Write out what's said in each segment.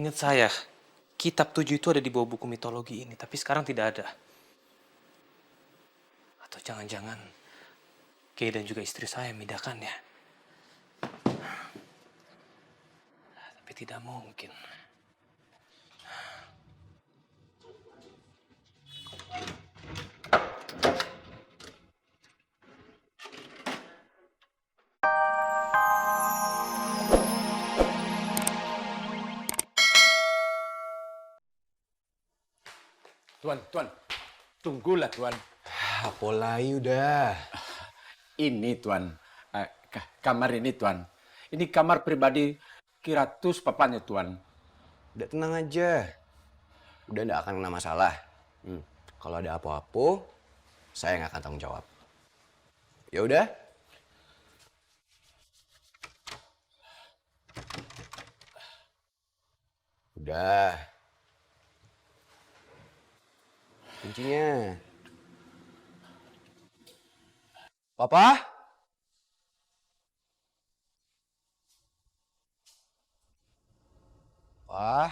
Seingat saya, kitab 7 itu ada di bawah buku mitologi ini, tapi sekarang tidak ada. Atau jangan-jangan Kay dan juga istri saya memindahkannya. Tapi tidak mungkin. Tuan, tunggulah Tuan. Apolai udah. Ini Tuan, kamar ini Tuan. Ini kamar pribadi Kiratus papanya Tuan. Udah tenang aja. Udah nggak akan kena masalah. Kalau ada apa-apa, saya nggak akan tanggung jawab. Ya udah. Udah. Kuncinya. Papa? Wah.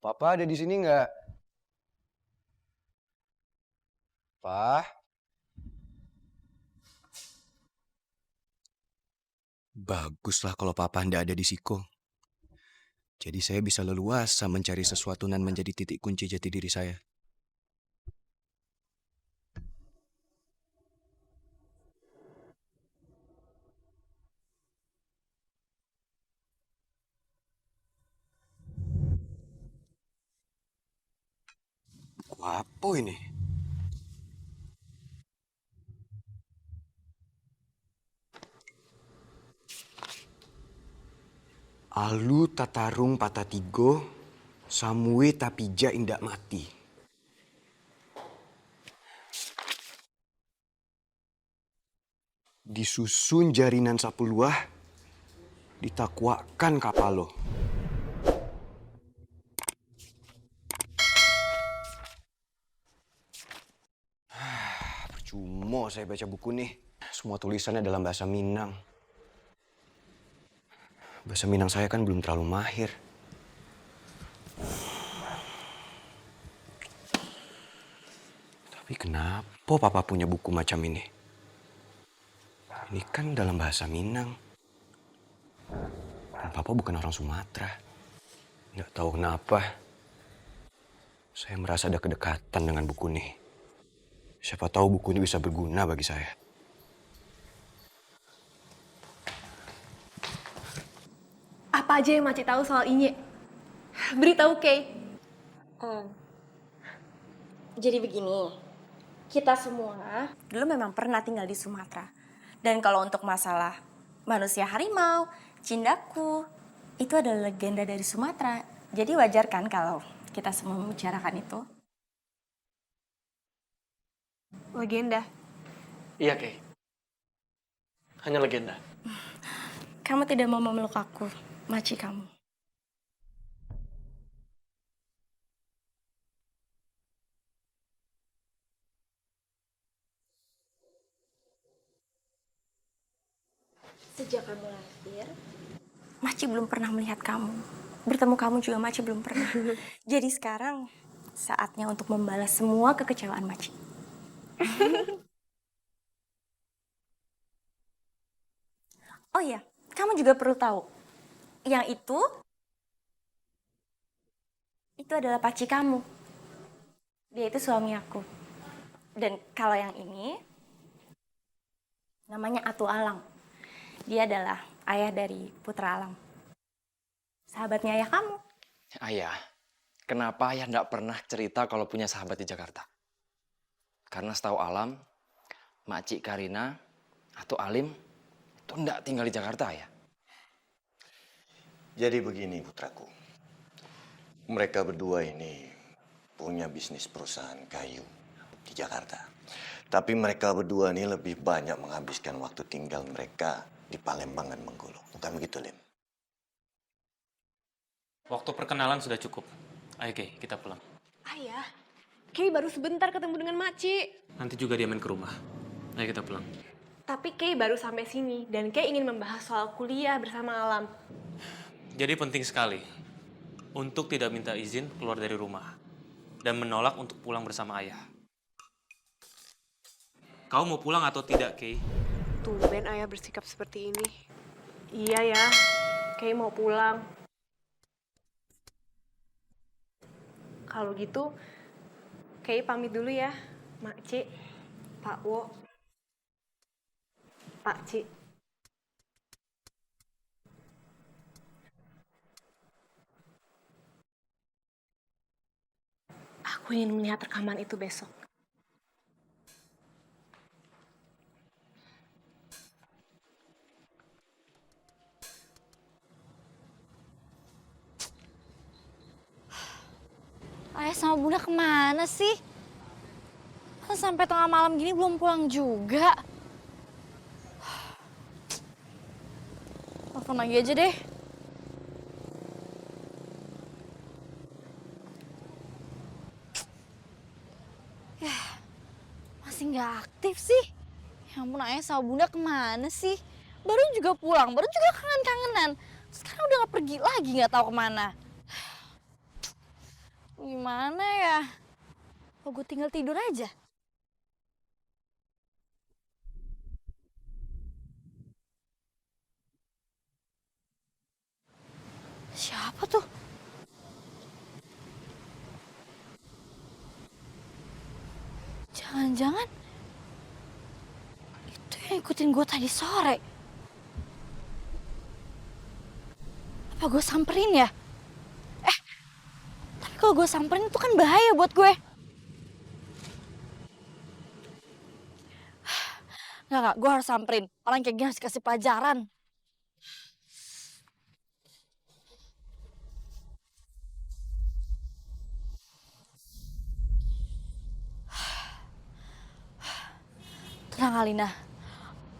Papa ada di sini nggak? Pak? Baguslah kalau Papa nggak ada di Siko. Jadi saya bisa leluasa mencari sesuatu dan menjadi titik kunci jati diri saya. Buku apa ini? Alu tatarung patatigo, samue tapija indak mati. Disusun jarinan sapuluah, ditakwakan kapalo. Percuma saya baca buku nih. Semua tulisannya dalam bahasa Minang. Bahasa Minang saya kan belum terlalu mahir. Tapi kenapa Papa punya buku macam ini? Ini kan dalam bahasa Minang. Dan Papa bukan orang Sumatera. Nggak tahu kenapa. Saya merasa ada kedekatan dengan buku ini. Siapa tahu buku ini bisa berguna bagi saya. Apa aja yang Maci tahu soal Inye? Beritahu Kay. Jadi begini, kita semua dulu memang pernah tinggal di Sumatera. Dan kalau untuk masalah manusia harimau, cindaku, itu adalah legenda dari Sumatera. Jadi wajar kan kalau kita semua membicarakan itu? Legenda. Iya, Kay. Hanya legenda. Kamu tidak mau memeluk aku, Maci kamu. Sejak kamu lahir, Maci belum pernah melihat kamu. Bertemu kamu juga Maci belum pernah. Jadi sekarang saatnya untuk membalas semua kekecewaan Maci. Oh iya, kamu juga perlu tahu. Yang itu adalah paci kamu. Dia itu suami aku. Dan kalau yang ini, namanya Atu Alang. Dia adalah ayah dari Putra Alang. Sahabatnya ayah kamu. Ayah, kenapa ayah nggak pernah cerita kalau punya sahabat di Jakarta? Karena setahu Alam, Makcik Karina atau Alim itu nggak tinggal di Jakarta ya. Jadi begini putraku, mereka berdua ini punya bisnis perusahaan kayu di Jakarta. Tapi mereka berdua ini lebih banyak menghabiskan waktu tinggal mereka di Palembang dan Bengkulu. Bukan begitu, Lim? Waktu perkenalan sudah cukup. Ayo, Kay, kita pulang. Ayah, Kay baru sebentar ketemu dengan Maci. Nanti juga dia main ke rumah. Ayo kita pulang. Tapi Kay baru sampai sini dan Kay ingin membahas soal kuliah bersama Alam. Jadi penting sekali untuk tidak minta izin keluar dari rumah dan menolak untuk pulang bersama ayah. Kau mau pulang atau tidak, Kay? Tumben ayah bersikap seperti ini. Iya ya, Kay mau pulang. Kalau gitu, Kay pamit dulu ya, Mak Ci, Pak Wo, Pak Ci. Aku ingin melihat rekaman itu besok. Ayah sama Bunda kemana sih? Masa sampai tengah malam gini belum pulang juga? Telepon lagi aja deh. Yah, masih nggak aktif sih. Ya ampun, Ayah sama Bunda kemana sih? Baru juga pulang, baru juga kangen-kangenan. Sekarang udah nggak pergi lagi, nggak tahu kemana. Gimana ya? Oh, gue tinggal tidur aja. Siapa tuh? Jangan-jangan itu yang ikutin gue tadi sore. Apa gue samperin ya? Tapi kalau gue samperin itu kan bahaya buat gue. Nggak, gue harus samperin. Orang kayak gini harus kasih pelajaran. Tenang Alina,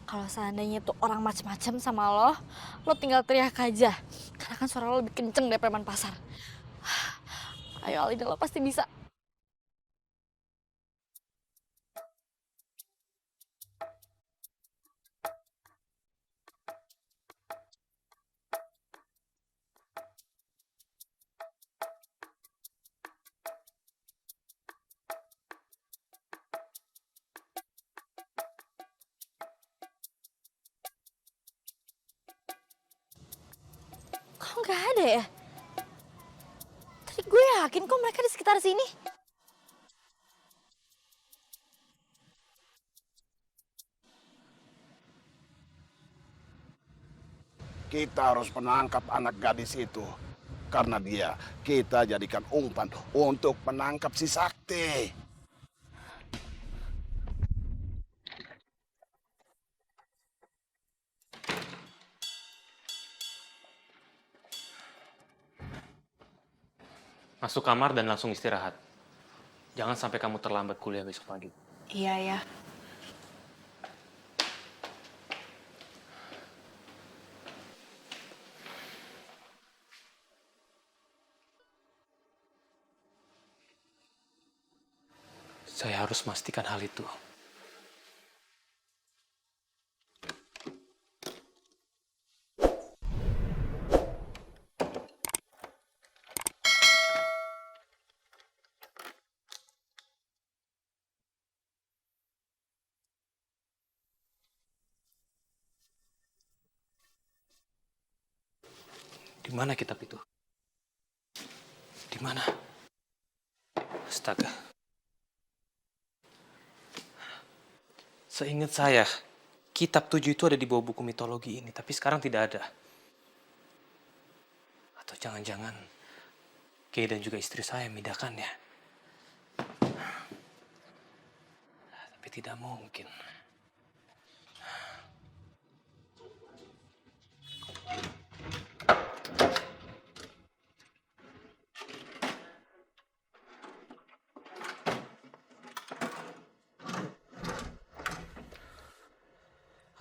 kalau seandainya tuh orang macem-macem sama lo tinggal teriak aja. Karena kan suara lo lebih kenceng dari preman pasar. Ayo Alina, lo pasti bisa. Kok nggak ada ya? Tadi gue yakin kok mereka di sekitar sini. Kita harus menangkap anak gadis itu. Karena dia, kita jadikan umpan untuk menangkap si Sakti. Masuk kamar dan langsung istirahat. Jangan sampai kamu terlambat kuliah besok pagi. Iya ya. Saya harus memastikan hal itu. Di mana kitab itu? Di mana? Astaga. Seingat saya, kitab 7 itu ada di bawah buku mitologi ini, tapi sekarang tidak ada. Atau jangan-jangan Kay dan juga istri saya memindahkannya. Tapi tidak mungkin.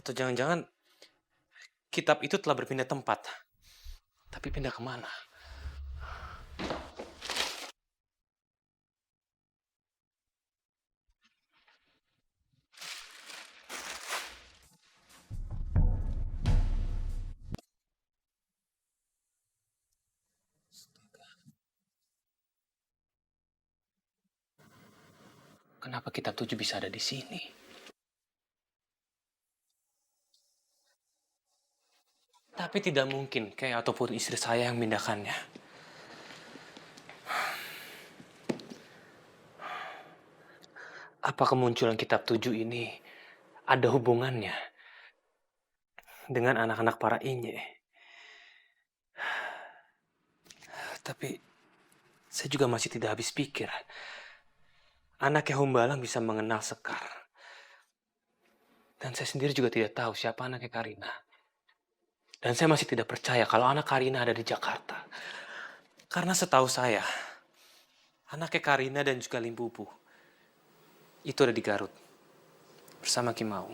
Atau jangan-jangan kitab itu telah berpindah tempat. Tapi pindah kemana? kenapa kitab 7 bisa ada di sini? Tapi tidak mungkin kayak ataupun istri saya yang memindahkannya. Apa kemunculan kitab 7 ini ada hubungannya dengan anak-anak para inye? Tapi saya juga masih tidak habis pikir. Anaknya Humbalang bisa mengenal Sekar. Dan saya sendiri juga tidak tahu siapa anaknya Karina. Dan saya masih tidak percaya kalau anak Karina ada di Jakarta. Karena setahu saya, anaknya Karina dan juga Limpupu itu ada di Garut. Bersama Kimaung.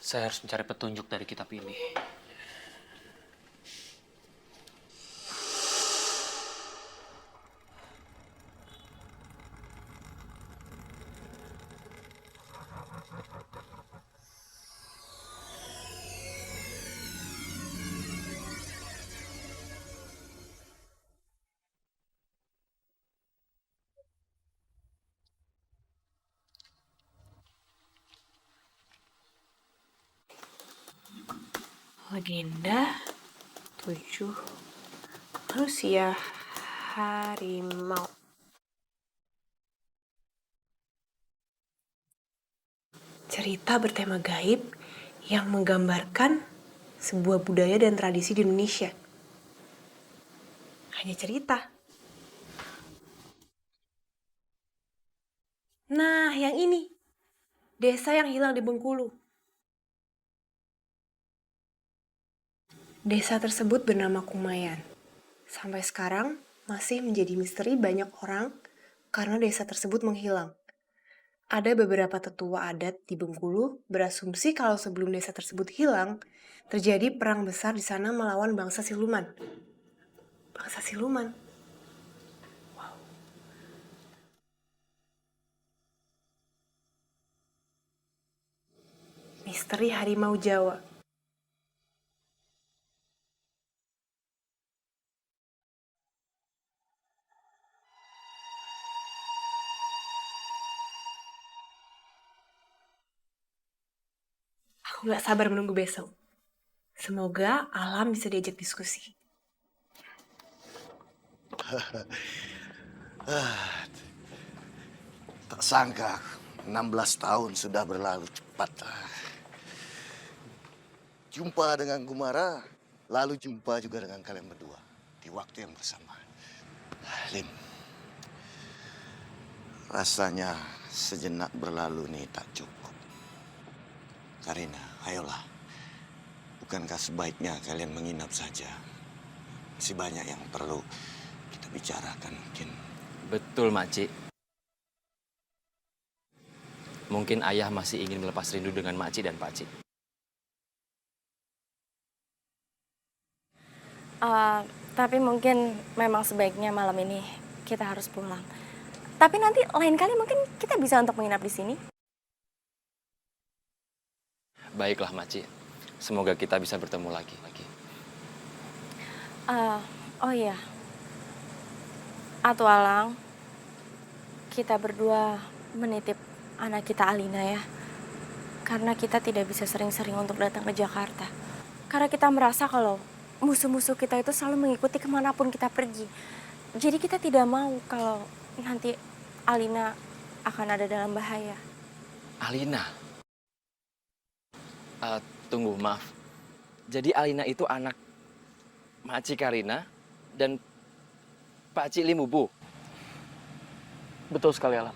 Saya harus mencari petunjuk dari kitab ini. Legenda 7 manusia harimau. Cerita bertema gaib yang menggambarkan sebuah budaya dan tradisi di Indonesia. Hanya cerita. Nah, yang ini. Desa yang hilang di Bengkulu. Desa tersebut bernama Kumayan. Sampai sekarang masih menjadi misteri banyak orang karena desa tersebut menghilang. Ada beberapa tetua adat di Bengkulu berasumsi kalau sebelum desa tersebut hilang, terjadi perang besar di sana melawan bangsa siluman. Bangsa siluman. Wow. Misteri harimau Jawa. Aku gak sabar menunggu besok. Semoga Alam bisa diajak diskusi. Tak sangka 16 tahun sudah berlalu cepat. Jumpa dengan Gumara, lalu jumpa juga dengan kalian berdua di waktu yang bersamaan. Lim, rasanya sejenak berlalu nih tak cukup. Karina, ayolah. Bukankah sebaiknya kalian menginap saja? Masih banyak yang perlu kita bicarakan mungkin. Betul, Makcik. Mungkin ayah masih ingin melepas rindu dengan Makcik dan Pakcik. Tapi mungkin memang sebaiknya malam ini kita harus pulang. Tapi nanti lain kali mungkin kita bisa untuk menginap di sini. Baiklah, Makcik. Semoga kita bisa bertemu lagi. Oh iya. Atu Alang, kita berdua menitip anak kita Alina ya. Karena kita tidak bisa sering-sering untuk datang ke Jakarta. Karena kita merasa kalau musuh-musuh kita itu selalu mengikuti kemanapun kita pergi. Jadi kita tidak mau kalau nanti Alina akan ada dalam bahaya. Alina? Tunggu, maaf. Jadi Alina itu anak Makcik Karina dan Pakcik Limpupu? Betul sekali, Alam.